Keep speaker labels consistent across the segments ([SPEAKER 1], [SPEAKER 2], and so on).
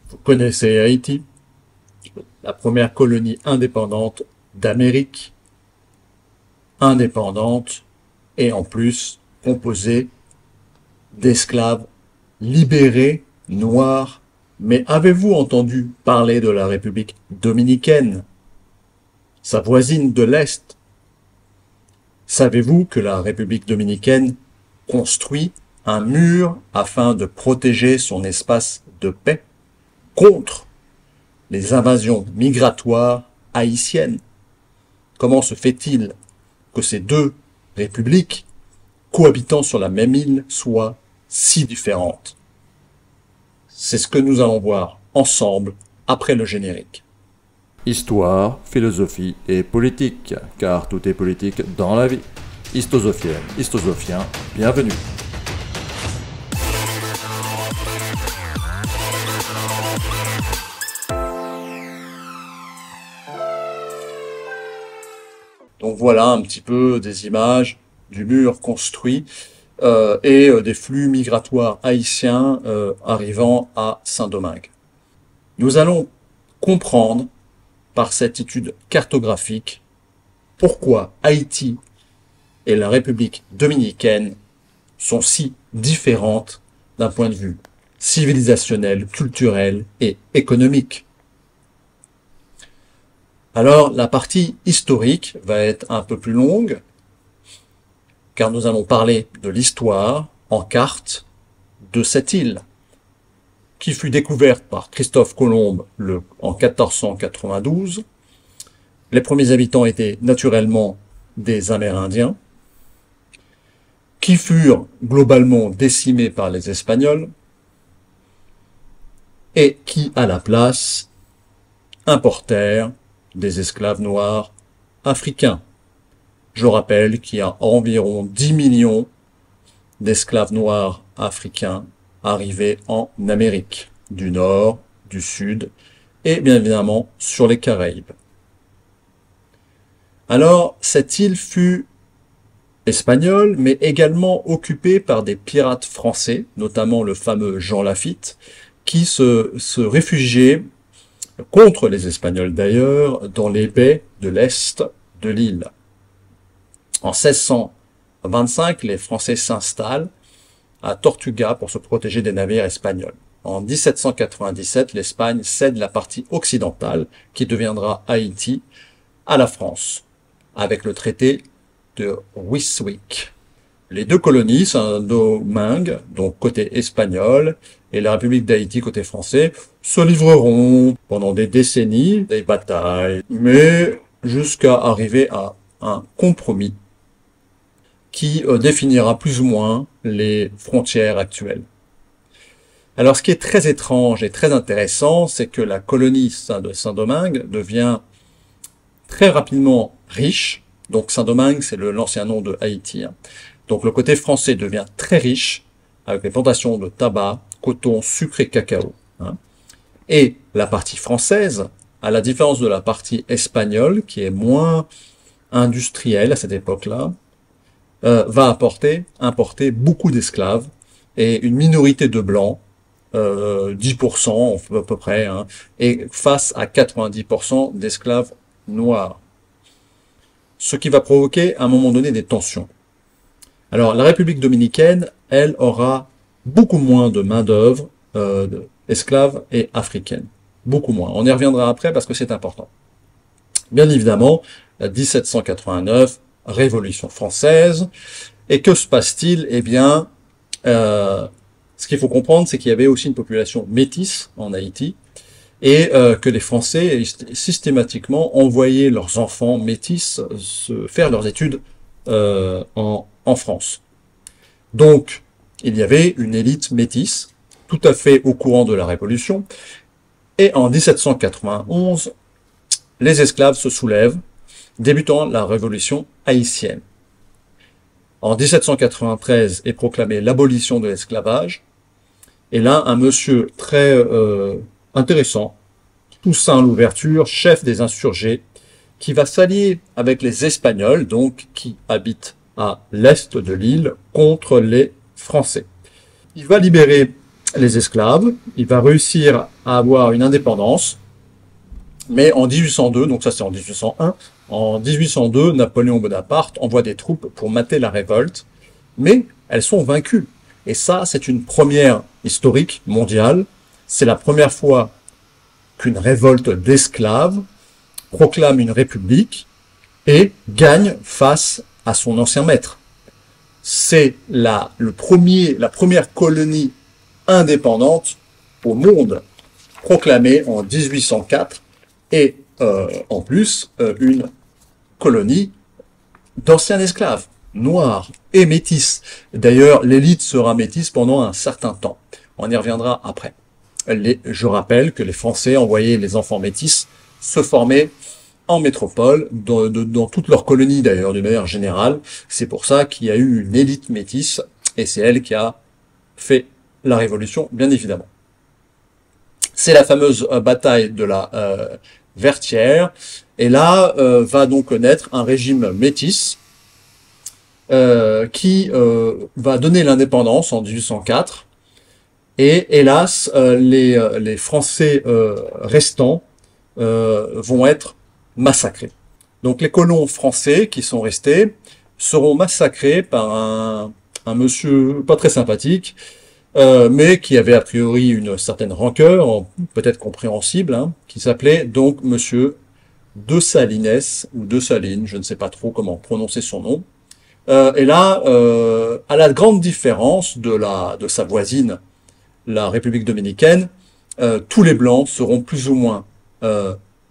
[SPEAKER 1] Vous connaissez Haïti, la première colonie indépendante d'Amérique, indépendante et en plus composée d'esclaves libérés, noirs. Mais avez-vous entendu parler de la République dominicaine, sa voisine de l'Est? Savez-vous que la République dominicaine construit un mur afin de protéger son espace de paix contre les invasions migratoires haïtiennes? Comment se fait-il que ces deux républiques, cohabitant sur la même île, soient si différentes? C'est ce que nous allons voir ensemble après le générique.
[SPEAKER 2] Histoire, philosophie et politique, car tout est politique dans la vie. Histosophienne, histosophien, bienvenue.
[SPEAKER 1] Donc voilà un petit peu des images du mur construit et des flux migratoires haïtiens arrivant à Saint-Domingue. Nous allons comprendre par cette étude cartographique pourquoi Haïti et la République dominicaine sont si différentes d'un point de vue civilisationnel, culturel et économique. Alors, la partie historique va être un peu plus longue, car nous allons parler de l'histoire en carte de cette île, qui fut découverte par Christophe Colomb en 1492. Les premiers habitants étaient naturellement des Amérindiens, qui furent globalement décimés par les Espagnols, et qui, à la place, importèrent des esclaves noirs africains. Je rappelle qu'il y a environ 10 millions d'esclaves noirs africains arrivés en Amérique du Nord, du Sud et bien évidemment sur les Caraïbes. Alors, cette île fut espagnole, mais également occupée par des pirates français, notamment le fameux Jean Lafitte, qui se réfugiait contre les Espagnols d'ailleurs, dans les baies de l'est de l'île. En 1625, les Français s'installent à Tortuga pour se protéger des navires espagnols. En 1797, l'Espagne cède la partie occidentale, qui deviendra Haïti, à la France, avec le traité de Ryswick. Les deux colonies, Saint-Domingue, donc côté espagnol, et la République d'Haïti, côté français, se livreront pendant des décennies, des batailles, mais jusqu'à arriver à un compromis qui définira plus ou moins les frontières actuelles. Alors, ce qui est très étrange et très intéressant, c'est que la colonie de Saint-Domingue devient très rapidement riche. Donc, Saint-Domingue, c'est l'ancien nom de Haïti. Donc, le côté français devient très riche, avec les plantations de tabac, coton, sucre et cacao. Et la partie française, à la différence de la partie espagnole, qui est moins industrielle à cette époque-là, va importer beaucoup d'esclaves et une minorité de blancs, 10% à peu près, et face à 90% d'esclaves noirs. Ce qui va provoquer à un moment donné des tensions. Alors, la République dominicaine, elle, aura beaucoup moins de main-d'œuvre esclaves et africaine. Beaucoup moins. On y reviendra après parce que c'est important. Bien évidemment, la 1789, Révolution française. Et que se passe-t-il? Eh bien, ce qu'il faut comprendre, c'est qu'il y avait aussi une population métisse en Haïti et que les Français, systématiquement, envoyaient leurs enfants métis faire leurs études en France. Donc, il y avait une élite métisse, tout à fait au courant de la Révolution, et en 1791, les esclaves se soulèvent, débutant la Révolution haïtienne. En 1793 est proclamée l'abolition de l'esclavage, et là, un monsieur très intéressant, Toussaint Louverture, chef des insurgés, qui va s'allier avec les Espagnols, donc qui habitent à l'est de l'île, contre les Français. Il va libérer les esclaves, il va réussir à avoir une indépendance, mais en 1802, donc ça c'est en 1801, en 1802, Napoléon Bonaparte envoie des troupes pour mater la révolte, mais elles sont vaincues. Et ça, c'est une première historique mondiale. C'est la première fois qu'une révolte d'esclaves proclame une république et gagne face à son ancien maître. C'est la première colonie indépendante au monde, proclamée en 1804, et en plus une colonie d'anciens esclaves, noirs et métis. D'ailleurs, l'élite sera métisse pendant un certain temps. On y reviendra après. Je rappelle que les Français envoyaient les enfants métis se former en métropole, dans toutes leurs colonies d'ailleurs, d'une manière générale. C'est pour ça qu'il y a eu une élite métisse, et c'est elle qui a fait la révolution, bien évidemment. C'est la fameuse bataille de la Vertière, et là va donc naître un régime métis qui va donner l'indépendance en 1804, et hélas, les Français restants vont être massacrés. Donc les colons français qui sont restés seront massacrés par un monsieur pas très sympathique, mais qui avait a priori une certaine rancœur, peut-être compréhensible, hein, qui s'appelait donc monsieur Dessalines, ou Dessalines, je ne sais pas trop comment prononcer son nom. Et là, à la grande différence de sa voisine, la République dominicaine, tous les Blancs seront plus ou moins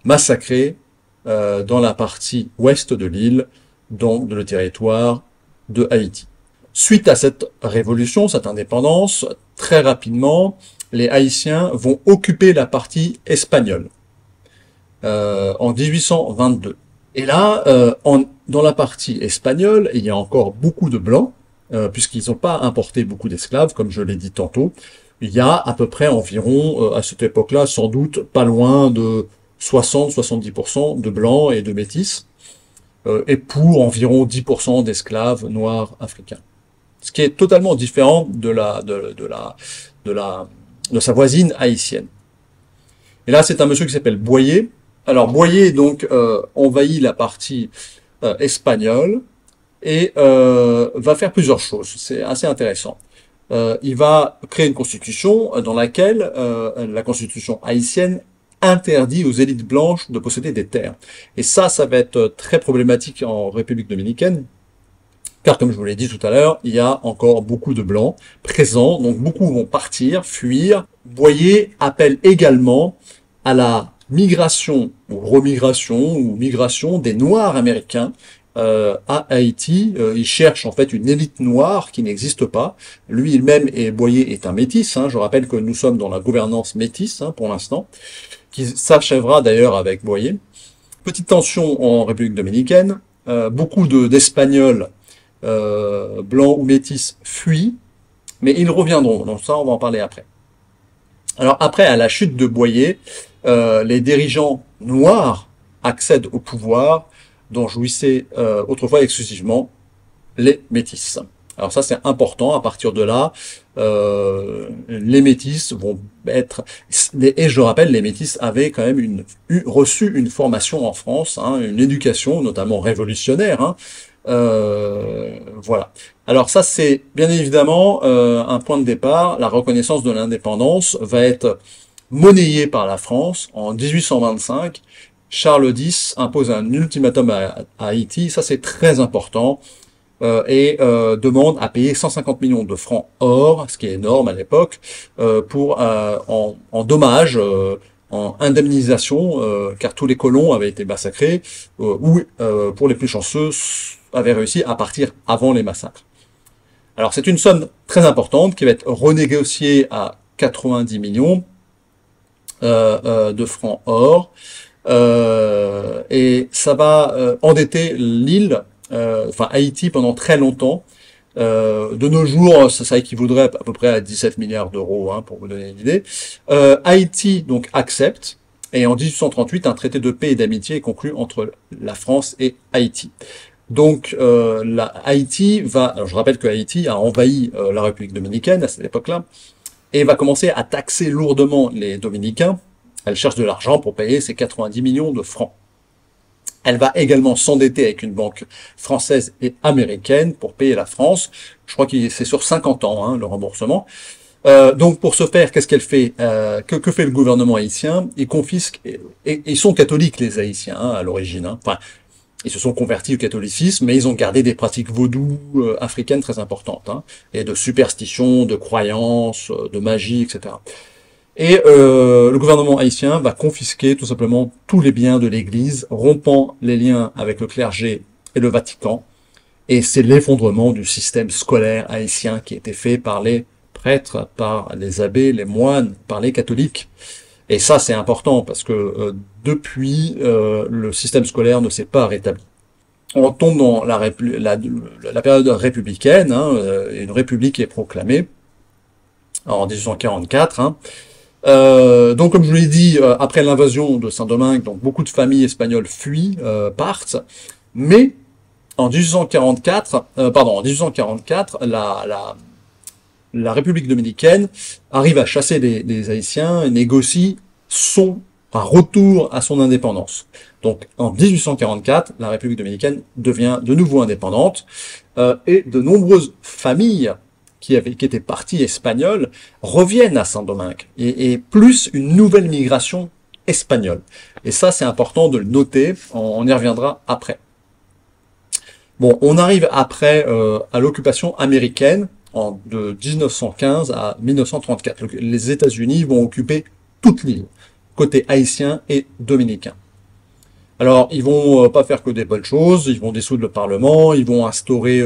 [SPEAKER 1] massacrés dans la partie ouest de l'île, donc le territoire de Haïti. Suite à cette révolution, cette indépendance, très rapidement, les Haïtiens vont occuper la partie espagnole en 1822. Et là, dans la partie espagnole, il y a encore beaucoup de Blancs, puisqu'ils n'ont pas importé beaucoup d'esclaves, comme je l'ai dit tantôt. Il y a à peu près environ, à cette époque-là, sans doute pas loin de 60-70% de Blancs et de Métis, et pour environ 10% d'esclaves noirs africains. Ce qui est totalement différent de sa voisine haïtienne. Et là, c'est un monsieur qui s'appelle Boyer. Alors, Boyer, donc, envahit la partie espagnole et va faire plusieurs choses. C'est assez intéressant. Il va créer une constitution dans laquelle la constitution haïtienne interdit aux élites blanches de posséder des terres. Et ça va être très problématique en République dominicaine, car comme je vous l'ai dit tout à l'heure, il y a encore beaucoup de Blancs présents, donc beaucoup vont partir, fuir. Boyer appelle également à la migration, ou remigration, ou migration des Noirs américains à Haïti. Il cherche en fait une élite noire qui n'existe pas. Lui-même, et Boyer, est un métis. Hein. Je rappelle que nous sommes dans la gouvernance métisse pour l'instant, qui s'achèvera d'ailleurs avec Boyer. Petite tension en République dominicaine. Beaucoup d'Espagnols blancs ou métis fuient, mais ils reviendront. Donc ça, on va en parler après. Alors après, à la chute de Boyer, les dirigeants noirs accèdent au pouvoir dont jouissaient autrefois exclusivement les métis. Alors ça, c'est important. À partir de là, les métis vont être... Et je rappelle, les métis avaient quand même reçu une formation en France, hein, une éducation, notamment révolutionnaire. Hein. Voilà. Alors ça, c'est bien évidemment un point de départ. La reconnaissance de l'indépendance va être monnayée par la France en 1825. Charles X impose un ultimatum à Haïti. Ça, c'est très important. Et demande à payer 150 millions de francs or, ce qui est énorme à l'époque, pour en dommages, en indemnisation, car tous les colons avaient été massacrés, ou pour les plus chanceux, avaient réussi à partir avant les massacres. Alors c'est une somme très importante qui va être renégociée à 90 millions de francs or, et ça va endetter l'île, enfin Haïti, pendant très longtemps. De nos jours, ça équivaudrait à peu près à 17 milliards d'euros, hein, pour vous donner une idée. Haïti donc accepte, et en 1838, un traité de paix et d'amitié est conclu entre la France et Haïti. Donc Haïti va, alors je rappelle que Haïti a envahi la République dominicaine à cette époque-là, et va commencer à taxer lourdement les Dominicains. Elle cherche de l'argent pour payer ses 90 millions de francs. Elle va également s'endetter avec une banque française et américaine pour payer la France. Je crois que c'est sur 50 ans, hein, le remboursement. Donc pour ce faire, qu'est-ce qu'elle fait que fait le gouvernement haïtien? Il confisque, et ils sont catholiques les Haïtiens hein, à l'origine. Hein. Enfin, ils se sont convertis au catholicisme, mais ils ont gardé des pratiques vaudou africaines très importantes, hein, et de superstitions, de croyances, de magie, etc. Et le gouvernement haïtien va confisquer tout simplement tous les biens de l'Église, rompant les liens avec le clergé et le Vatican. Et c'est l'effondrement du système scolaire haïtien qui a été fait par les prêtres, par les abbés, les moines, par les catholiques. Et ça, c'est important parce que depuis, le système scolaire ne s'est pas rétabli. On tombe dans la période républicaine, hein, une république est proclamée en 1844. Hein. Donc, comme je vous l'ai dit, après l'invasion de Saint-Domingue, donc beaucoup de familles espagnoles fuient, partent, mais en 1844, la République dominicaine arrive à chasser les Haïtiens et négocie un retour à son indépendance. Donc, en 1844, la République dominicaine devient de nouveau indépendante et de nombreuses familles qui étaient parties espagnoles reviennent à Saint-Domingue et plus une nouvelle migration espagnole. Et ça, c'est important de le noter. On y reviendra après. Bon, on arrive après à l'occupation américaine de 1915 à 1934. Les États-Unis vont occuper toute l'île, côté haïtien et dominicain. Alors, ils vont pas faire que des bonnes choses, ils vont dissoudre le Parlement, ils vont instaurer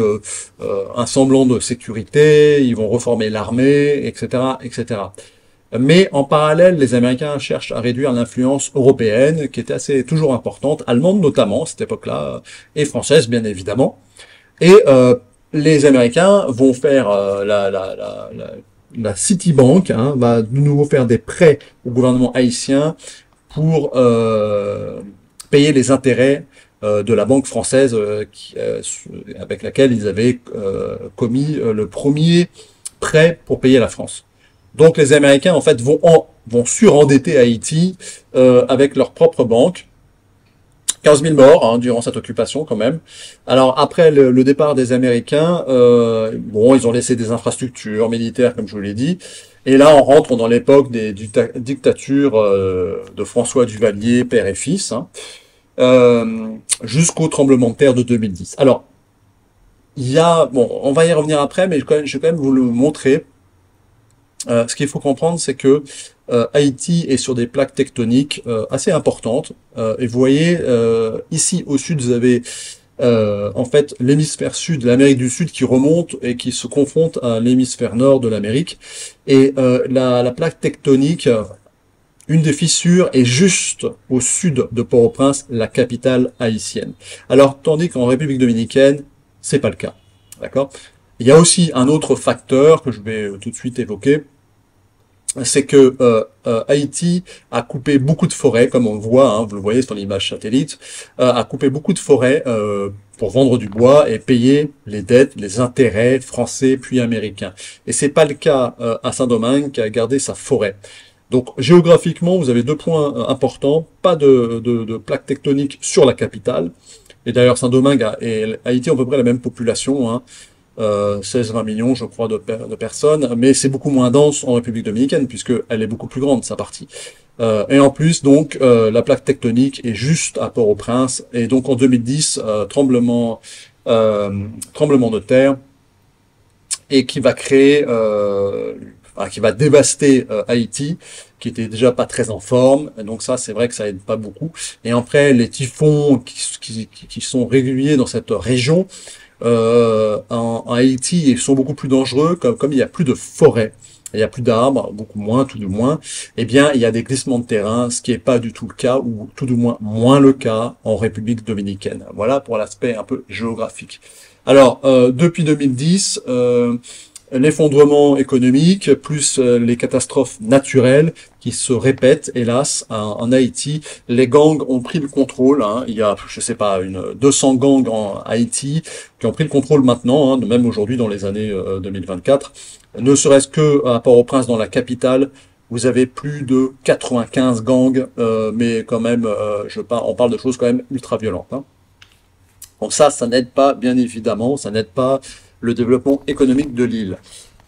[SPEAKER 1] un semblant de sécurité, ils vont reformer l'armée, etc., etc. Mais en parallèle, les Américains cherchent à réduire l'influence européenne, qui était toujours importante, allemande notamment à cette époque-là, et française bien évidemment. Et les Américains vont faire la Citibank, hein, va de nouveau faire des prêts au gouvernement haïtien pour payer les intérêts de la banque française avec laquelle ils avaient commis le premier prêt pour payer la France. Donc les Américains en fait vont surendetter Haïti avec leur propre banque. 15 000 morts hein, durant cette occupation quand même. Alors après le départ des Américains, bon, ils ont laissé des infrastructures militaires comme je vous l'ai dit. Et là, on rentre dans l'époque des dictatures de François Duvalier, père et fils, hein, jusqu'au tremblement de terre de 2010. Alors, bon, on va y revenir après, mais je vais quand même vous le montrer. Ce qu'il faut comprendre, c'est que Haïti est sur des plaques tectoniques assez importantes. Et vous voyez, ici au sud, vous avez en fait l'hémisphère sud, l'Amérique du Sud qui remonte et qui se confronte à l'hémisphère nord de l'Amérique. Et la plaque tectonique, une des fissures est juste au sud de Port-au-Prince, la capitale haïtienne. Alors, tandis qu'en République dominicaine, c'est pas le cas. D'accord ? Il y a aussi un autre facteur que je vais tout de suite évoquer, c'est que Haïti a coupé beaucoup de forêts, comme on le voit, hein, vous le voyez sur l'image satellite, a coupé beaucoup de forêts pour vendre du bois et payer les dettes, les intérêts français puis américains. Et c'est pas le cas à Saint-Domingue qui a gardé sa forêt. Donc géographiquement, vous avez deux points importants, pas de plaque tectonique sur la capitale. Et d'ailleurs, Saint-Domingue et Haïti ont à peu près la même population, hein. 16-20 millions, je crois, de personnes, mais c'est beaucoup moins dense en République dominicaine, puisqu'elle est beaucoup plus grande, sa partie. Et en plus, donc, la plaque tectonique est juste à Port-au-Prince, et donc en 2010, tremblement de terre, et qui va créer, qui va dévaster Haïti, qui était déjà pas très en forme, et donc ça, c'est vrai que ça aide pas beaucoup. Et après, les typhons qui sont réguliers dans cette région, en Haïti, ils sont beaucoup plus dangereux, comme il y a plus de forêt, il y a plus d'arbres, beaucoup moins, tout du moins, eh bien, il y a des glissements de terrain, ce qui est pas du tout le cas, ou tout du moins le cas en République dominicaine. Voilà pour l'aspect un peu géographique. Alors, depuis 2010, l'effondrement économique, plus les catastrophes naturelles qui se répètent, hélas, en Haïti. Les gangs ont pris le contrôle, hein. Il y a, je sais pas, 200 gangs en Haïti qui ont pris le contrôle maintenant, hein, même aujourd'hui dans les années 2024. Ne serait-ce que à Port-au-Prince, dans la capitale, vous avez plus de 95 gangs, mais quand même, on parle de choses quand même ultra violentes, hein. Bon, ça n'aide pas, bien évidemment, ça n'aide pas le développement économique de l'île.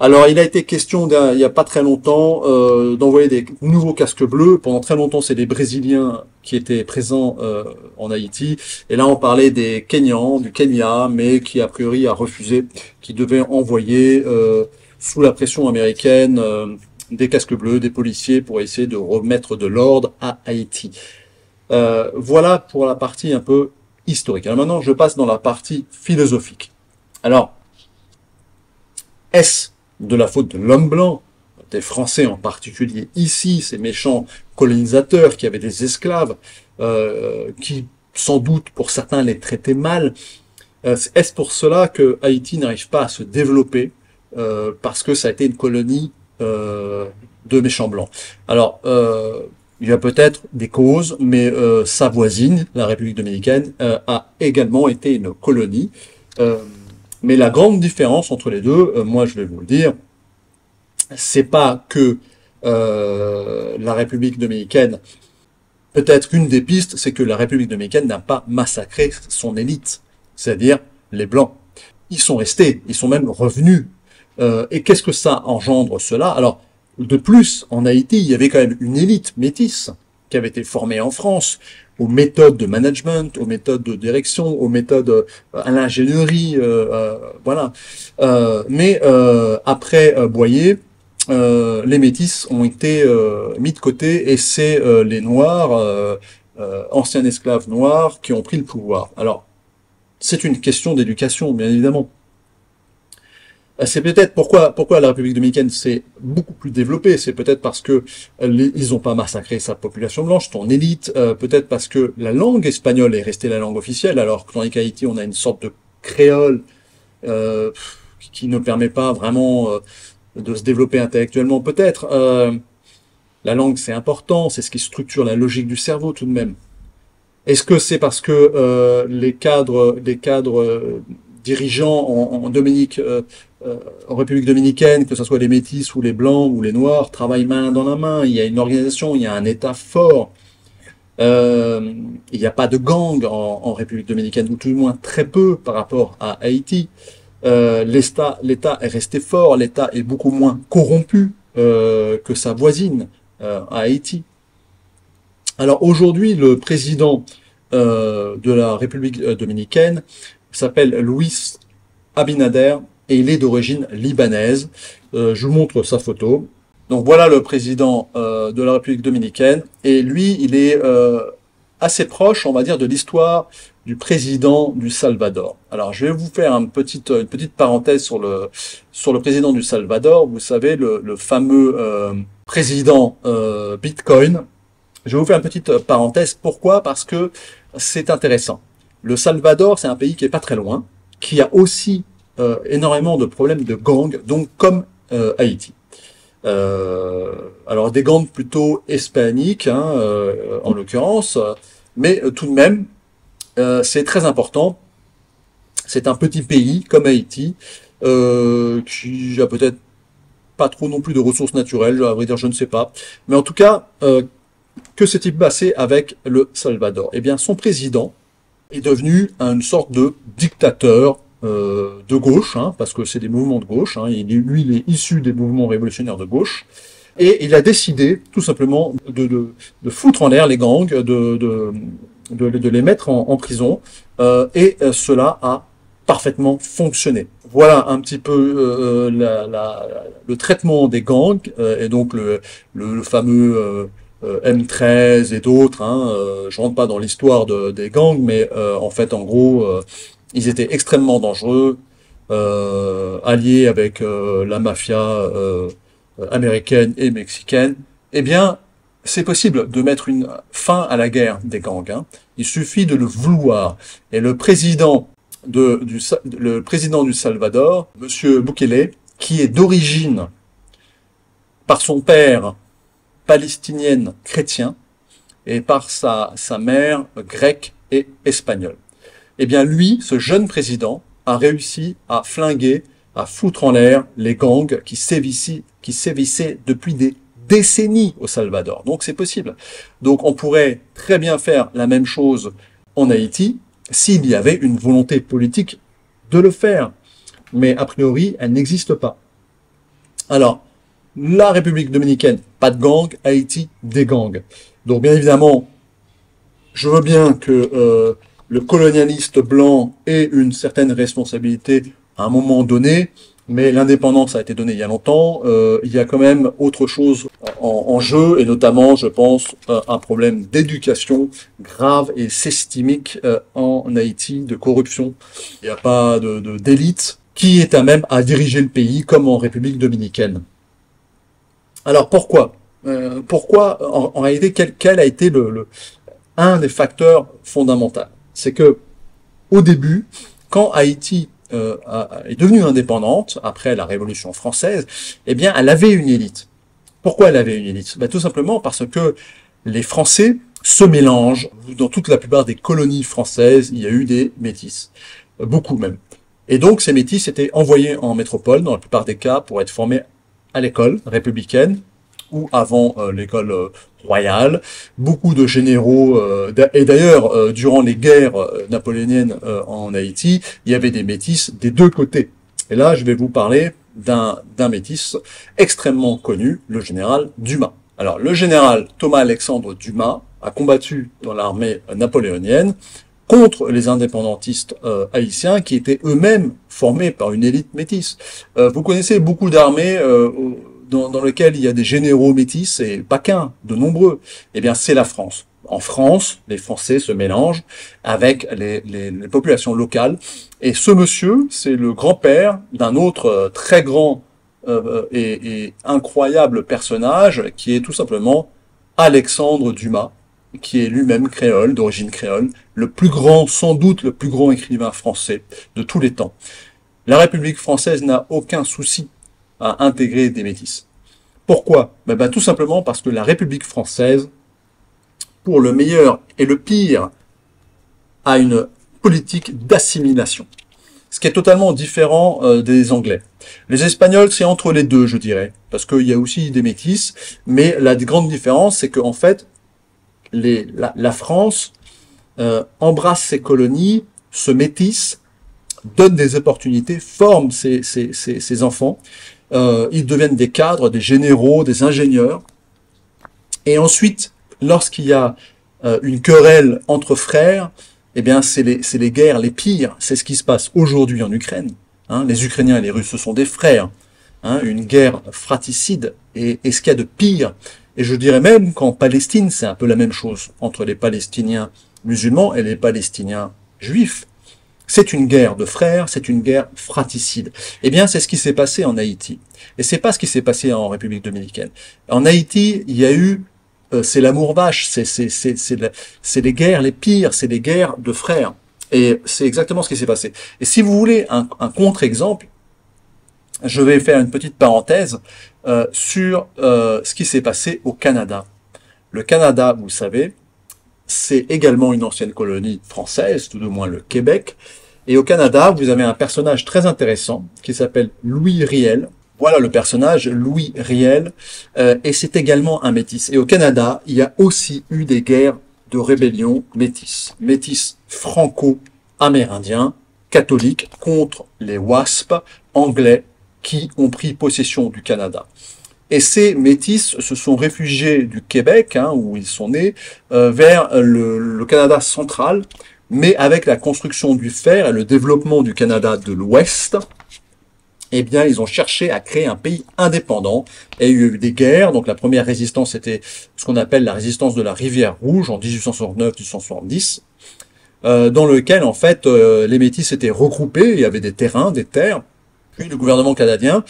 [SPEAKER 1] Alors, il a été question, il n'y a pas très longtemps, d'envoyer des nouveaux casques bleus. Pendant très longtemps, c'est des Brésiliens qui étaient présents en Haïti. Et là, on parlait des Kenyans, du Kenya, mais qui, a priori, a refusé, qui devait envoyer, sous la pression américaine, des casques bleus, des policiers, pour essayer de remettre de l'ordre à Haïti. Voilà pour la partie un peu historique. Alors maintenant, je passe dans la partie philosophique. Alors, est-ce de la faute de l'homme blanc, des Français en particulier ici, ces méchants colonisateurs qui avaient des esclaves, qui sans doute pour certains les traitaient mal? Est-ce pour cela que Haïti n'arrive pas à se développer parce que ça a été une colonie de méchants blancs? Alors, il y a peut-être des causes, mais sa voisine, la République dominicaine, a également été une colonie. Mais la grande différence entre les deux, moi je vais vous le dire, c'est pas que la République dominicaine, peut-être une des pistes, c'est que la République dominicaine n'a pas massacré son élite, c'est-à-dire les Blancs. Ils sont restés, ils sont même revenus. Et qu'est-ce que ça engendre cela? Alors, de plus, en Haïti, il y avait quand même une élite métisse qui avait été formée en France aux méthodes de management, aux méthodes de direction, aux méthodes à l'ingénierie, voilà. Mais après Boyer, les métis ont été mis de côté et c'est les Noirs, anciens esclaves noirs, qui ont pris le pouvoir. Alors, c'est une question d'éducation, bien évidemment. C'est peut-être pourquoi la République dominicaine s'est beaucoup plus développée. C'est peut-être parce que ils n'ont pas massacré sa population blanche, son élite. Peut-être parce que la langue espagnole est restée la langue officielle, alors que dans Haïti, on a une sorte de créole qui ne permet pas vraiment de se développer intellectuellement. Peut-être la langue, c'est important, c'est ce qui structure la logique du cerveau tout de même. Est-ce que c'est parce que les cadres dirigeants en République dominicaine, que ce soit les métis ou les blancs ou les noirs, travaillent main dans la main, il y a une organisation, il y a un État fort, il n'y a pas de gang en République dominicaine, ou tout du moins très peu par rapport à Haïti. L'État est resté fort, l'État est beaucoup moins corrompu que sa voisine à Haïti. Alors aujourd'hui, le président de la République dominicaine s'appelle Louis Abinader et il est d'origine libanaise. Je vous montre sa photo. Donc voilà le président de la République dominicaine et lui, il est assez proche, on va dire, de l'histoire du président du Salvador. Alors je vais vous faire une petite parenthèse sur le président du Salvador. Vous savez, le fameux président Bitcoin. Je vais vous faire une petite parenthèse. Pourquoi? Parce que c'est intéressant. Le Salvador, c'est un pays qui est pas très loin, qui a aussi énormément de problèmes de gangs, donc comme Haïti. Alors des gangs plutôt hispaniques, hein, en l'occurrence, mais tout de même, c'est très important. C'est un petit pays comme Haïti, qui a peut-être pas trop non plus de ressources naturelles, à vrai dire, je ne sais pas. Mais en tout cas, que s'est-il passé avec le Salvador? Eh bien, son président est devenu une sorte de dictateur de gauche, hein, parce que c'est des mouvements de gauche, hein, lui il est issu des mouvements révolutionnaires de gauche, et il a décidé tout simplement de foutre en l'air les gangs, de les mettre en prison, et cela a parfaitement fonctionné. Voilà un petit peu le traitement des gangs, et donc le fameux M13 et d'autres, hein, je rentre pas dans l'histoire des gangs, mais en fait, en gros, ils étaient extrêmement dangereux, alliés avec la mafia américaine et mexicaine. Eh bien, c'est possible de mettre une fin à la guerre des gangs, hein. Il suffit de le vouloir. Et le président du Salvador, Monsieur Bukele, qui est d'origine, par son père, palestinienne chrétien, et par sa mère grecque et espagnole. Eh bien lui, ce jeune président, a réussi à flinguer, à foutre en l'air les gangs qui sévissaient depuis des décennies au Salvador. Donc c'est possible. Donc on pourrait très bien faire la même chose en Haïti s'il y avait une volonté politique de le faire. Mais a priori, elle n'existe pas. Alors, la République dominicaine, pas de gang, Haïti, des gangs. Donc bien évidemment, je veux bien que le colonialiste blanc ait une certaine responsabilité à un moment donné, mais l'indépendance a été donnée il y a longtemps. Il y a quand même autre chose en jeu, et notamment, je pense, un problème d'éducation grave et systémique en Haïti, de corruption. Il n'y a pas d'élite qui est à même à diriger le pays comme en République dominicaine. Alors pourquoi en réalité, quel a été un des facteurs fondamentaux? C'est que au début, quand Haïti est devenue indépendante après la Révolution française, eh bien, elle avait une élite. Pourquoi elle avait une élite? Tout simplement parce que les Français se mélangent. Dans toute la plupart des colonies françaises, il y a eu des métis, beaucoup même. Et donc ces métis étaient envoyés en métropole, dans la plupart des cas, pour être formés à l'école républicaine, ou avant l'école royale. Beaucoup de généraux, et d'ailleurs, durant les guerres napoléoniennes en Haïti, il y avait des métis des deux côtés. Et là, je vais vous parler d'un métis extrêmement connu, le général Dumas. Alors, le général Thomas-Alexandre Dumas a combattu dans l'armée napoléonienne contre les indépendantistes haïtiens qui étaient eux-mêmes formés par une élite métisse. Vous connaissez beaucoup d'armées dans lesquelles il y a des généraux métis, et pas qu'un, de nombreux. Eh bien, c'est la France. En France, les Français se mélangent avec les populations locales. Et ce monsieur, c'est le grand-père d'un autre très grand et incroyable personnage, qui est tout simplement Alexandre Dumas, qui est lui-même créole, d'origine créole, le plus grand, sans doute le plus grand écrivain français de tous les temps. La République française n'a aucun souci à intégrer des métis. Pourquoi? Tout simplement parce que la République française, pour le meilleur et le pire, a une politique d'assimilation. Ce qui est totalement différent des Anglais. Les Espagnols, c'est entre les deux, je dirais, parce qu'il y a aussi des métis, mais la grande différence, c'est qu'en fait, la France embrasse ses colonies, se métisse, donne des opportunités, forme ses enfants, ils deviennent des cadres, des généraux, des ingénieurs, et ensuite, lorsqu'il y a une querelle entre frères, eh bien, c'est les guerres les pires. C'est ce qui se passe aujourd'hui en Ukraine. Hein, les Ukrainiens et les Russes, ce sont des frères. Hein, une guerre fratricide. Et ce qu'il y a de pire, et je dirais même qu'en Palestine, c'est un peu la même chose entre les Palestiniens musulmans et les Palestiniens juifs. C'est une guerre de frères, c'est une guerre fratricide. Eh bien, c'est ce qui s'est passé en Haïti. Et c'est pas ce qui s'est passé en République dominicaine. En Haïti, il y a eu c'est l'amour vache, c'est les guerres les pires, c'est les guerres de frères. Et c'est exactement ce qui s'est passé. Et si vous voulez un contre-exemple, je vais faire une petite parenthèse sur ce qui s'est passé au Canada. Le Canada, vous savez, c'est également une ancienne colonie française, tout au moins le Québec. Et au Canada, vous avez un personnage très intéressant qui s'appelle Louis Riel. Voilà le personnage, Louis Riel, et c'est également un métis. Et au Canada, il y a aussi eu des guerres de rébellion métis. Métis franco-amérindiens, catholiques, contre les WASP anglais qui ont pris possession du Canada. Et ces métis se sont réfugiés du Québec, hein, où ils sont nés, vers le Canada central, mais avec la construction du fer et le développement du Canada de l'Ouest, eh bien, ils ont cherché à créer un pays indépendant. Et il y a eu des guerres. Donc, la première résistance, c'était ce qu'on appelle la résistance de la Rivière Rouge en 1869-1870, dans lequel, en fait, les métis s'étaient regroupés. Il y avait des terrains, des terres. Puis, le gouvernement canadien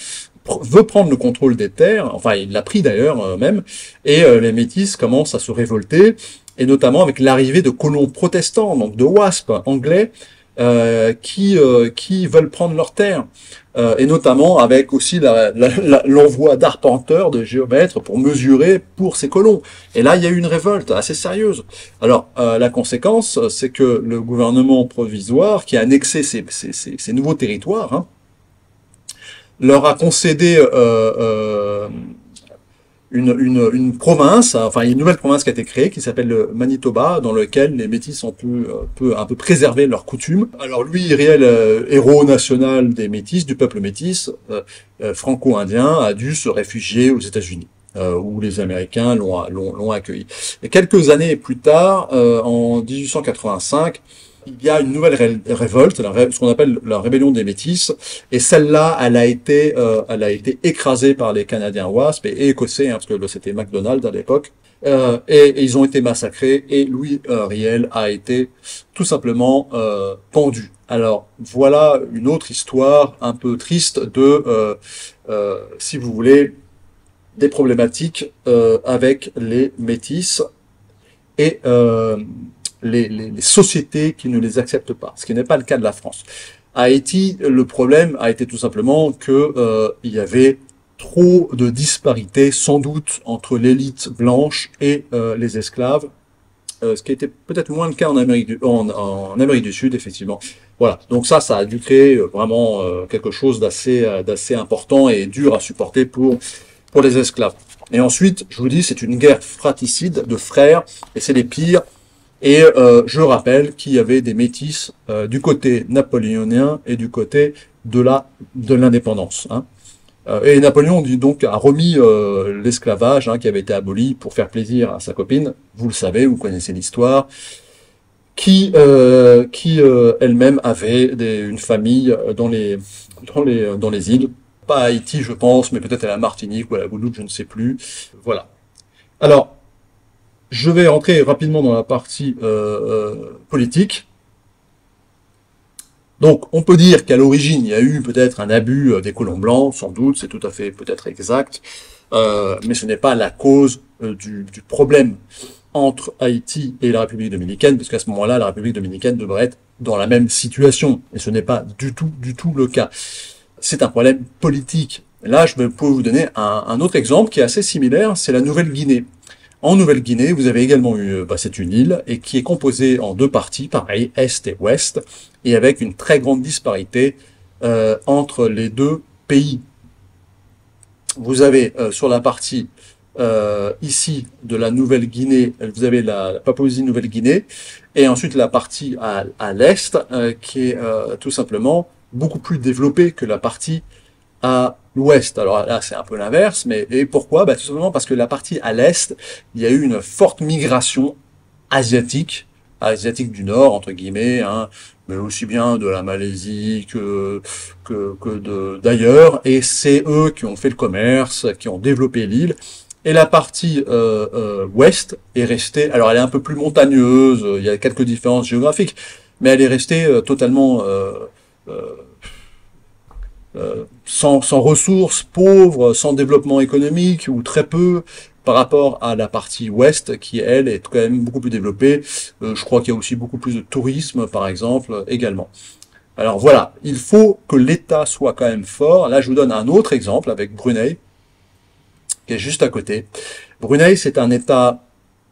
[SPEAKER 1] veut prendre le contrôle des terres. Enfin, il l'a pris d'ailleurs, même. Et les métis commencent à se révolter. Et notamment avec l'arrivée de colons protestants, donc de WASP anglais, qui veulent prendre leurs terres. et notamment avec aussi l'envoi d'arpenteurs, de géomètres pour mesurer pour ces colons. Et là, il y a eu une révolte assez sérieuse. Alors, la conséquence, c'est que le gouvernement provisoire, qui a annexé ces nouveaux territoires, hein, leur a concédé une province, enfin une nouvelle province qui a été créée, qui s'appelle le Manitoba, dans lequel les Métis ont pu un peu préserver leurs coutumes. Alors lui, réel héros national des Métis, du peuple métis, franco-indien, a dû se réfugier aux États-Unis, où les Américains l'ont accueilli. Et quelques années plus tard, en 1885, il y a une nouvelle révolte, ce qu'on appelle la rébellion des Métis, et celle-là, elle a été écrasée par les Canadiens WASP et Écossais, hein, parce que c'était MacDonald à l'époque, et ils ont été massacrés, et Louis Riel a été tout simplement pendu. Alors voilà une autre histoire un peu triste de, si vous voulez, des problématiques avec les Métis et les sociétés qui ne les acceptent pas, ce qui n'est pas le cas de la France. À Haïti, le problème a été tout simplement que il y avait trop de disparités, sans doute, entre l'élite blanche et les esclaves, ce qui était peut-être moins le cas en Amérique du Sud, effectivement. Voilà, donc ça a dû créer vraiment quelque chose d'assez important et dur à supporter pour les esclaves. Et ensuite, je vous dis, c'est une guerre fratricide de frères, et c'est les pires. Et je rappelle qu'il y avait des métis du côté napoléonien et du côté de l'indépendance. Hein. Et Napoléon donc a remis l'esclavage, hein, qui avait été aboli pour faire plaisir à sa copine. Vous le savez, vous connaissez l'histoire, qui elle-même avait une famille dans les îles. Pas à Haïti, je pense, mais peut-être à la Martinique ou à la Guadeloupe, je ne sais plus. Voilà. Alors, je vais rentrer rapidement dans la partie politique. Donc, on peut dire qu'à l'origine, il y a eu peut-être un abus des colons blancs, sans doute, c'est tout à fait peut-être exact, mais ce n'est pas la cause du problème entre Haïti et la République dominicaine, parce qu'à ce moment-là, la République dominicaine devrait être dans la même situation, et ce n'est pas du tout le cas. C'est un problème politique. Là, je peux vous donner un autre exemple qui est assez similaire, c'est la Nouvelle-Guinée. En Nouvelle-Guinée, vous avez également eu, c'est une île, et qui est composée en deux parties, pareil, Est et Ouest, et avec une très grande disparité entre les deux pays. Vous avez sur la partie ici de la Nouvelle-Guinée, vous avez la Papouasie-Nouvelle-Guinée, et ensuite la partie à l'Est, qui est tout simplement beaucoup plus développée que la partie à l'ouest. Alors là, c'est un peu l'inverse, mais et pourquoi? Tout simplement parce que la partie à l'est, il y a eu une forte migration asiatique du Nord, entre guillemets, hein, mais aussi bien de la Malaisie que d'ailleurs, et c'est eux qui ont fait le commerce, qui ont développé l'île. Et la partie ouest est restée, alors elle est un peu plus montagneuse, il y a quelques différences géographiques, mais elle est restée totalement sans ressources, pauvres, sans développement économique ou très peu par rapport à la partie ouest qui, elle, est quand même beaucoup plus développée. Je crois qu'il y a aussi beaucoup plus de tourisme, par exemple, également. Alors voilà, il faut que l'État soit quand même fort. Là, je vous donne un autre exemple avec Brunei, qui est juste à côté. Brunei, c'est un État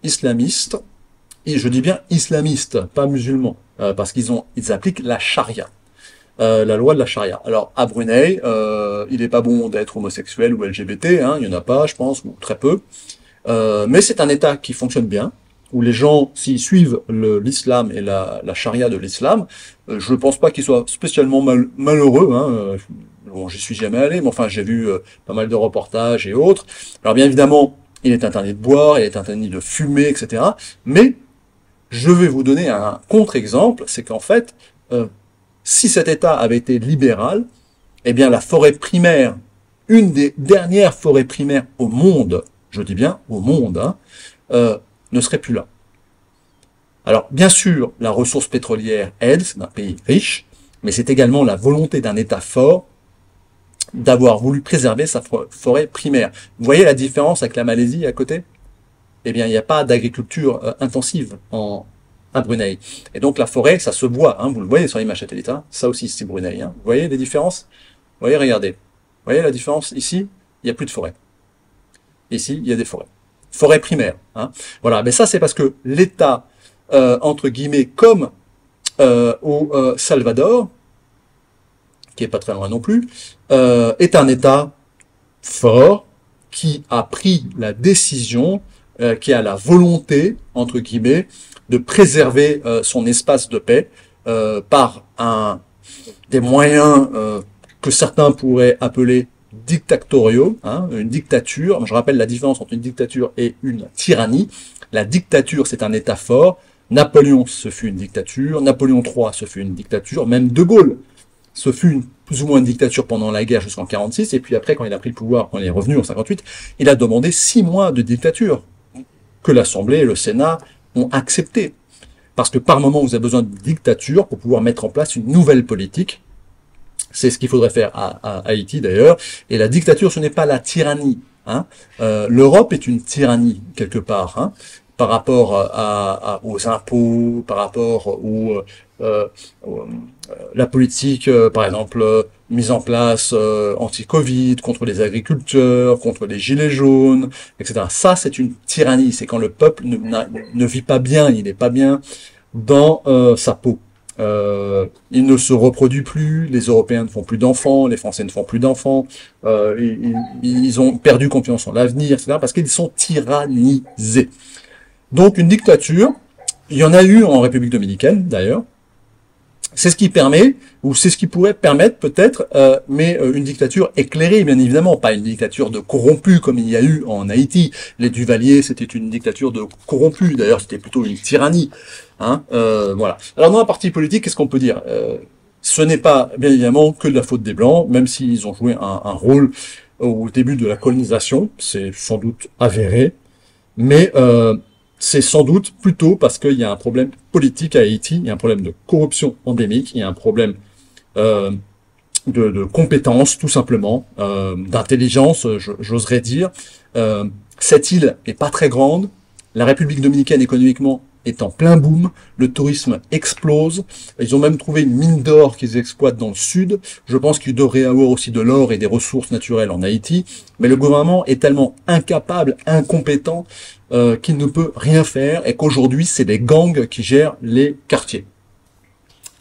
[SPEAKER 1] islamiste, et je dis bien islamiste, pas musulman, parce qu'ils appliquent la charia. La loi de la charia. Alors, à Brunei, il n'est pas bon d'être homosexuel ou LGBT, hein, il n'y en a pas, je pense, ou très peu. Mais c'est un État qui fonctionne bien, où les gens, s'ils suivent l'islam et la charia de l'islam, je ne pense pas qu'ils soient spécialement malheureux. Hein, bon, j'y suis jamais allé, mais enfin, j'ai vu pas mal de reportages et autres. Alors, bien évidemment, il est interdit de boire, il est interdit de fumer, etc. Mais, je vais vous donner un contre-exemple, c'est qu'en fait, si cet État avait été libéral, eh bien la forêt primaire, une des dernières forêts primaires au monde, je dis bien au monde, hein, ne serait plus là. Alors bien sûr, la ressource pétrolière aide, c'est un pays riche, mais c'est également la volonté d'un État fort d'avoir voulu préserver sa forêt primaire. Vous voyez la différence avec la Malaisie à côté? Eh bien, il n'y a pas d'agriculture intensive à Brunei. Et donc la forêt, ça se voit, hein, vous le voyez sur l'image satellite, hein, ça aussi c'est Brunei. Hein. Vous voyez les différences? voyez, regardez. Vous voyez la différence? Ici, il n'y a plus de forêt. Ici, il y a des forêts. Forêt primaire. Hein. Voilà, mais ça, c'est parce que l'État, entre guillemets, comme au Salvador, qui est pas très loin non plus, est un État fort qui a pris la décision, qui a la volonté, entre guillemets, de préserver son espace de paix par des moyens que certains pourraient appeler dictatoriaux, hein, une dictature. Je rappelle la différence entre une dictature et une tyrannie. La dictature, c'est un État fort. Napoléon, ce fut une dictature. Napoléon III, ce fut une dictature. Même De Gaulle, ce fut plus ou moins une dictature pendant la guerre jusqu'en 46. Et puis après, quand il a pris le pouvoir, quand il est revenu en 58, il a demandé 6 mois de dictature que l'Assemblée et le Sénat ont accepté. Parce que par moment, vous avez besoin de dictature pour pouvoir mettre en place une nouvelle politique. C'est ce qu'il faudrait faire à Haïti d'ailleurs. Et la dictature, ce n'est pas la tyrannie. Hein. L'Europe est une tyrannie quelque part, hein, par rapport aux impôts, par rapport la politique, par exemple, mise en place anti-Covid, contre les agriculteurs, contre les gilets jaunes, etc. Ça, c'est une tyrannie. C'est quand le peuple ne vit pas bien, il n'est pas bien dans sa peau. Il ne se reproduit plus, les Européens ne font plus d'enfants, les Français ne font plus d'enfants, ils ont perdu confiance en l'avenir, etc., parce qu'ils sont tyrannisés. Donc une dictature, il y en a eu en République dominicaine d'ailleurs, c'est ce qui permet, ou c'est ce qui pourrait permettre peut-être, mais une dictature éclairée, bien évidemment, pas une dictature de corrompus comme il y a eu en Haïti. Les Duvalier, c'était une dictature de corrompus, d'ailleurs c'était plutôt une tyrannie. Hein, voilà. Alors dans un parti politique, qu'est-ce qu'on peut dire? Ce n'est pas, bien évidemment, que de la faute des Blancs, même s'ils ont joué un rôle au début de la colonisation, c'est sans doute avéré, mais c'est sans doute plutôt parce qu'il y a un problème politique à Haïti, il y a un problème de corruption endémique, il y a un problème de compétences, tout simplement, d'intelligence, j'oserais dire. Cette île est pas très grande, la République dominicaine économiquement est en plein boom, le tourisme explose, ils ont même trouvé une mine d'or qu'ils exploitent dans le sud, je pense qu'il devrait y avoir aussi de l'or et des ressources naturelles en Haïti, mais le gouvernement est tellement incapable, incompétent, qu'il ne peut rien faire, et qu'aujourd'hui c'est des gangs qui gèrent les quartiers.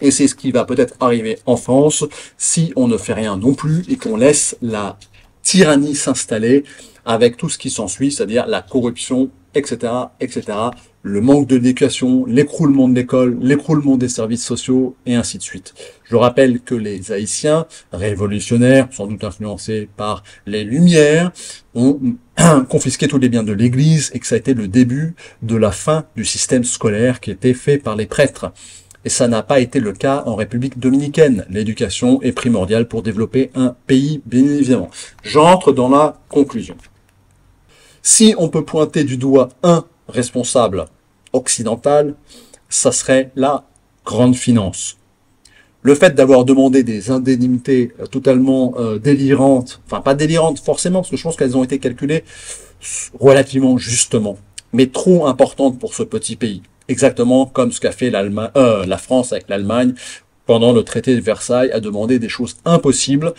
[SPEAKER 1] Et c'est ce qui va peut-être arriver en France si on ne fait rien non plus et qu'on laisse la tyrannie s'installer avec tout ce qui s'ensuit, c'est-à-dire la corruption, etc., etc., le manque d'éducation, l'écroulement de l'école, l'écroulement des services sociaux, et ainsi de suite. Je rappelle que les Haïtiens révolutionnaires, sans doute influencés par les Lumières, ont confisqué tous les biens de l'Église et que ça a été le début de la fin du système scolaire qui était fait par les prêtres. Et ça n'a pas été le cas en République dominicaine. L'éducation est primordiale pour développer un pays, bien évidemment. J'entre dans la conclusion. Si on peut pointer du doigt un responsable occidental, ça serait la grande finance. Le fait d'avoir demandé des indemnités totalement délirantes, enfin pas délirantes forcément, parce que je pense qu'elles ont été calculées relativement justement, mais trop importantes pour ce petit pays. Exactement comme ce qu'a fait la France avec l'Allemagne pendant le traité de Versailles, a demandé des choses impossibles.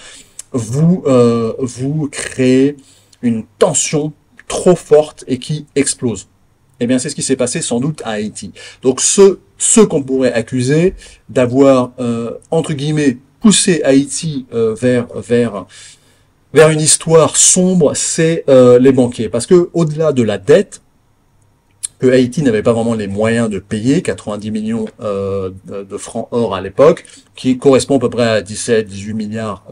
[SPEAKER 1] Vous créez une tension trop forte et qui explose. Eh bien, c'est ce qui s'est passé sans doute à Haïti. Donc, ceux qu'on pourrait accuser d'avoir, entre guillemets, poussé Haïti vers une histoire sombre, c'est les banquiers. Parce que au-delà de la dette, que Haïti n'avait pas vraiment les moyens de payer, 90 millions de francs or à l'époque, qui correspond à peu près à 17-18 milliards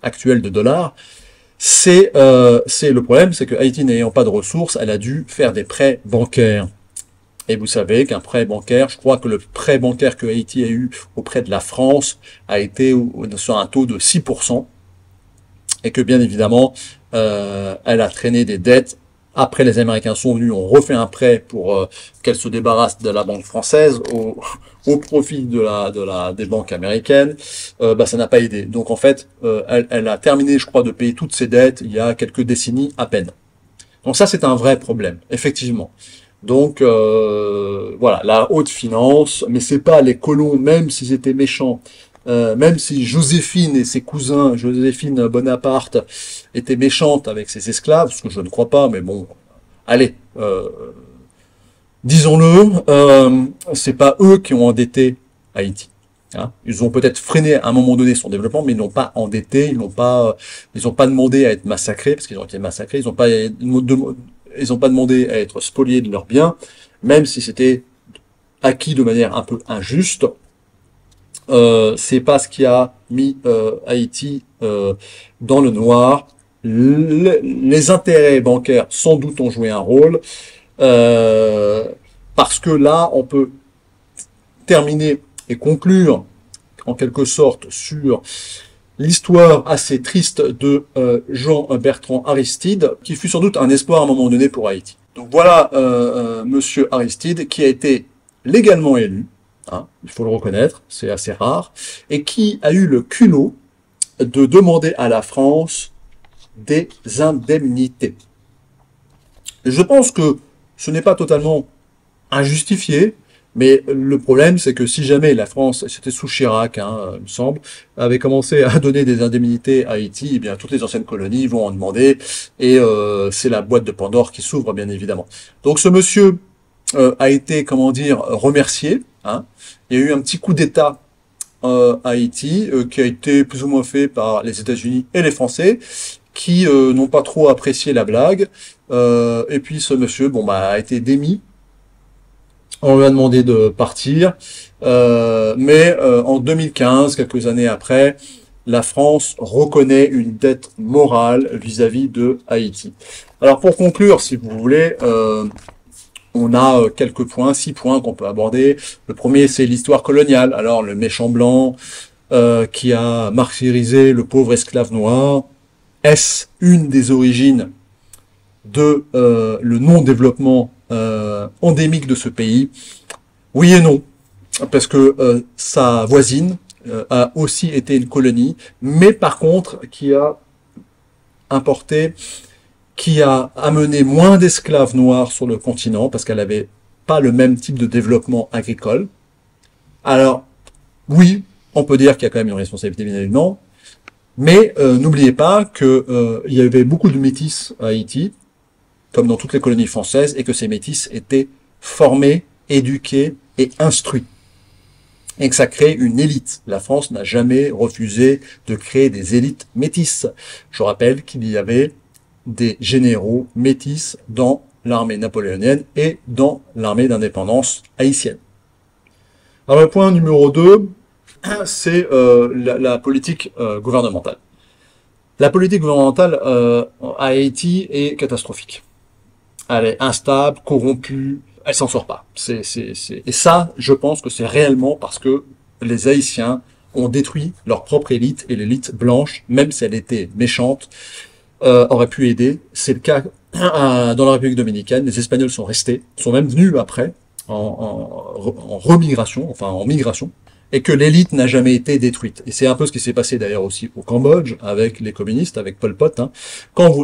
[SPEAKER 1] actuels de dollars, c'est le problème, c'est que Haïti n'ayant pas de ressources, elle a dû faire des prêts bancaires. Et vous savez qu'un prêt bancaire, je crois que le prêt bancaire que Haïti a eu auprès de la France a été sur un taux de 6%, et que bien évidemment, elle a traîné des dettes. Après, les Américains sont venus, ont refait un prêt pour qu'elle se débarrasse de la banque française au profit des banques américaines. Ça n'a pas aidé. Donc en fait, elle a terminé, je crois, de payer toutes ses dettes il y a quelques décennies à peine. Donc ça, c'est un vrai problème, effectivement. Donc voilà, la haute finance, mais c'est pas les colons, même s'ils étaient méchants, même si Joséphine et ses cousins, Joséphine Bonaparte, étaient méchantes avec ses esclaves, ce que je ne crois pas, mais bon, allez, disons-le, c'est pas eux qui ont endetté Haïti. Hein. Ils ont peut-être freiné à un moment donné son développement, mais ils n'ont pas endetté, ils n'ont pas demandé à être massacrés, parce qu'ils ont été massacrés, ils n'ont pas demandé à être spoliés de leurs biens, même si c'était acquis de manière un peu injuste. C'est pas ce qui a mis Haïti dans le noir. Les intérêts bancaires sans doute ont joué un rôle, parce que là on peut terminer et conclure en quelque sorte sur l'histoire assez triste de Jean-Bertrand Aristide, qui fut sans doute un espoir à un moment donné pour Haïti. Donc voilà Monsieur Aristide, qui a été légalement élu, hein, il faut le reconnaître, c'est assez rare, et qui a eu le culot de demander à la France des indemnités. Je pense que ce n'est pas totalement injustifié, mais le problème, c'est que si jamais la France, c'était sous Chirac, hein, il me semble, avait commencé à donner des indemnités à Haïti, eh bien toutes les anciennes colonies vont en demander, et c'est la boîte de Pandore qui s'ouvre, bien évidemment. Donc ce monsieur a été, comment dire, remercié. Hein. Il y a eu un petit coup d'État à Haïti, qui a été plus ou moins fait par les États-Unis et les Français, qui n'ont pas trop apprécié la blague. Et puis ce monsieur, bon bah, a été démis. On lui a demandé de partir, mais en 2015, quelques années après, la France reconnaît une dette morale vis-à-vis de Haïti. Alors pour conclure, si vous voulez, on a quelques points, 6 points qu'on peut aborder. Le premier, c'est l'histoire coloniale. Alors le méchant blanc qui a martyrisé le pauvre esclave noir, est-ce une des origines de le non-développement endémique de ce pays? Oui et non, parce que sa voisine a aussi été une colonie, mais par contre qui a importé, qui a amené moins d'esclaves noirs sur le continent, parce qu'elle n'avait pas le même type de développement agricole. Alors, oui, on peut dire qu'il y a quand même une responsabilité, bien évidemment, mais n'oubliez pas que il y avait beaucoup de métis à Haïti, comme dans toutes les colonies françaises, et que ces métis étaient formés, éduqués et instruits. Et que ça crée une élite. La France n'a jamais refusé de créer des élites métisses. Je rappelle qu'il y avait des généraux métis dans l'armée napoléonienne et dans l'armée d'indépendance haïtienne. Alors le point numéro 2, c'est la politique gouvernementale. La politique gouvernementale à Haïti est catastrophique. Elle est instable, corrompue, elle s'en sort pas. Et ça, je pense que c'est réellement parce que les Haïtiens ont détruit leur propre élite, et l'élite blanche, même si elle était méchante, aurait pu aider. C'est le cas dans la République dominicaine. Les Espagnols sont restés, sont même venus après en remigration, enfin en migration, et que l'élite n'a jamais été détruite. Et c'est un peu ce qui s'est passé d'ailleurs aussi au Cambodge avec les communistes, avec Pol Pot. Hein.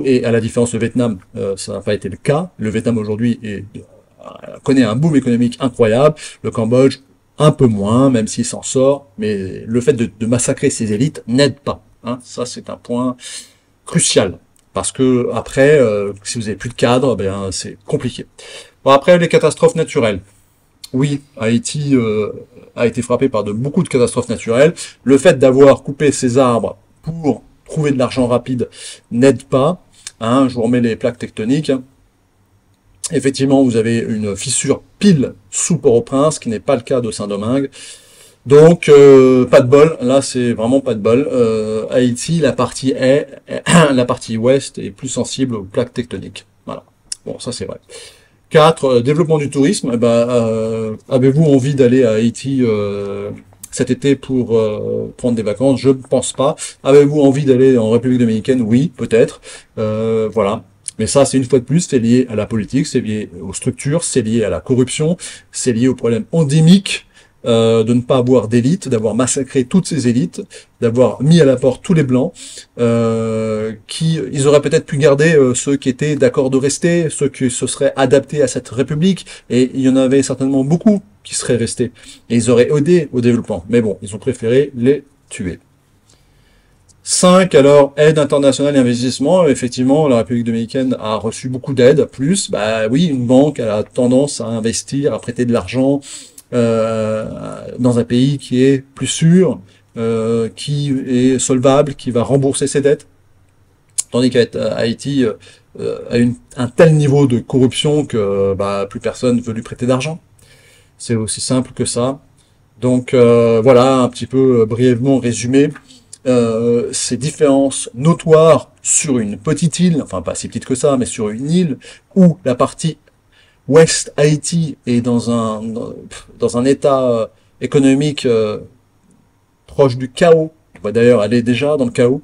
[SPEAKER 1] Et à la différence du Vietnam, ça n'a pas été le cas. Le Vietnam aujourd'hui connaît un boom économique incroyable. Le Cambodge, un peu moins, même s'il s'en sort. Mais le fait de massacrer ces élites n'aide pas. Hein. Ça, c'est un point crucial. Parce que après, si vous avez plus de cadre, ben c'est compliqué. Bon, après, les catastrophes naturelles. Oui, Haïti a été frappé par beaucoup de catastrophes naturelles. Le fait d'avoir coupé ces arbres pour trouver de l'argent rapide n'aide pas. Hein, je vous remets les plaques tectoniques. Effectivement, vous avez une fissure pile sous Port-au-Prince, qui n'est pas le cas de Saint-Domingue. Donc, pas de bol. Là, c'est vraiment pas de bol. Haïti, la partie ouest est plus sensible aux plaques tectoniques. Voilà. Bon, ça c'est vrai. 4. Développement du tourisme. Avez-vous envie d'aller à Haïti cet été pour prendre des vacances? Je ne pense pas. Avez-vous envie d'aller en République dominicaine? Oui, peut-être. Voilà. Mais ça, c'est une fois de plus, c'est lié à la politique, c'est lié aux structures, c'est lié à la corruption, c'est lié aux problèmes endémiques de ne pas avoir d'élite, d'avoir massacré toutes ces élites, d'avoir mis à la porte tous les blancs, ils auraient peut-être pu garder ceux qui étaient d'accord de rester, ceux qui se seraient adaptés à cette république, et il y en avait certainement beaucoup qui seraient restés, et ils auraient aidé au développement. Mais bon, ils ont préféré les tués. 5, alors, aide internationale et investissement. Effectivement, la République dominicaine a reçu beaucoup d'aide. Plus, bah oui, une banque, elle a tendance à investir, à prêter de l'argent dans un pays qui est plus sûr, qui est solvable, qui va rembourser ses dettes. Tandis qu'Haïti a un tel niveau de corruption que bah, plus personne veut lui prêter d'argent. C'est aussi simple que ça. Donc voilà, un petit peu brièvement résumé, ces différences notoires sur une petite île, enfin pas si petite que ça, mais sur une île où la partie ouest Haïti est dans un état économique proche du chaos. On va d'ailleurs aller déjà dans le chaos.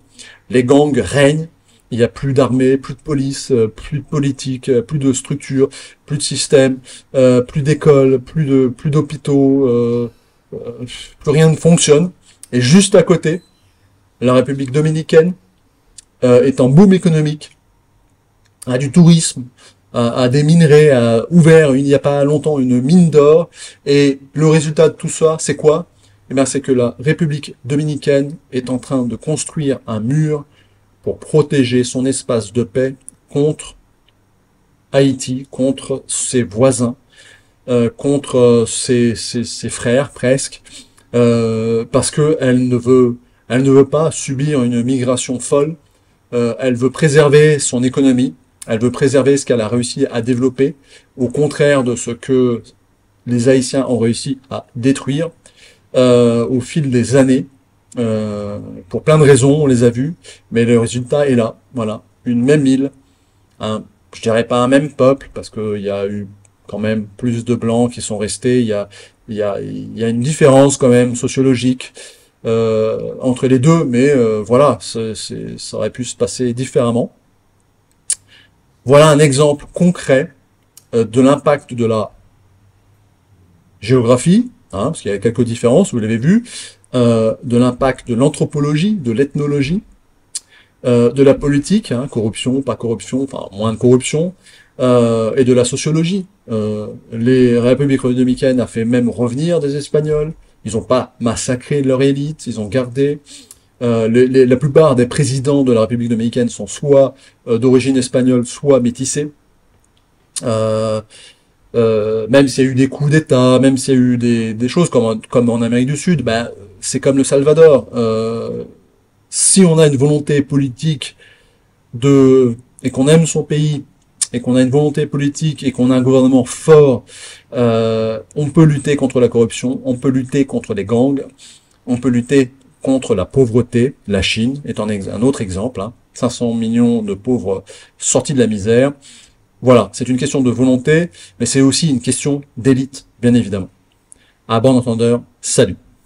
[SPEAKER 1] Les gangs règnent. Il n'y a plus d'armée, plus de police, plus de politique, plus de structure, plus de système, plus d'écoles, plus d'hôpitaux, plus rien ne fonctionne. Et juste à côté, la République dominicaine est en boom économique, a du tourisme, a des minerais, a ouvert il n'y a pas longtemps une mine d'or. Et le résultat de tout ça, c'est quoi? Eh bien, c'est que la République dominicaine est en train de construire un mur pour protéger son espace de paix contre Haïti, contre ses voisins, contre ses frères presque, parce que elle ne veut pas subir une migration folle. Elle veut préserver son économie, elle veut préserver ce qu'elle a réussi à développer, au contraire de ce que les Haïtiens ont réussi à détruire au fil des années. Pour plein de raisons, on les a vus, mais le résultat est là. Voilà, une même île, je dirais pas un même peuple, parce qu'il y a eu quand même plus de blancs qui sont restés. Il y a une différence quand même sociologique entre les deux, mais voilà, ça aurait pu se passer différemment. Voilà un exemple concret de l'impact de la géographie, parce qu'il y a quelques différences, vous l'avez vu, de l'impact de l'anthropologie, de l'ethnologie, de la politique, corruption, pas corruption, enfin moins de corruption, et de la sociologie. Les Républiques dominicaines a fait même revenir des Espagnols. Ils n'ont pas massacré leur élite, ils ont gardé. La plupart des présidents de la République dominicaine sont soit d'origine espagnole, soit métissés. Même s'il y a eu des coups d'État, même s'il y a eu des choses comme en Amérique du Sud, ben c'est comme le Salvador. Si on a une volonté politique et qu'on aime son pays, et qu'on a une volonté politique, et qu'on a un gouvernement fort, on peut lutter contre la corruption, on peut lutter contre les gangs, on peut lutter contre la pauvreté. La Chine est un autre exemple, 500 millions de pauvres sortis de la misère. Voilà, c'est une question de volonté, mais c'est aussi une question d'élite, bien évidemment. À bon entendeur, salut.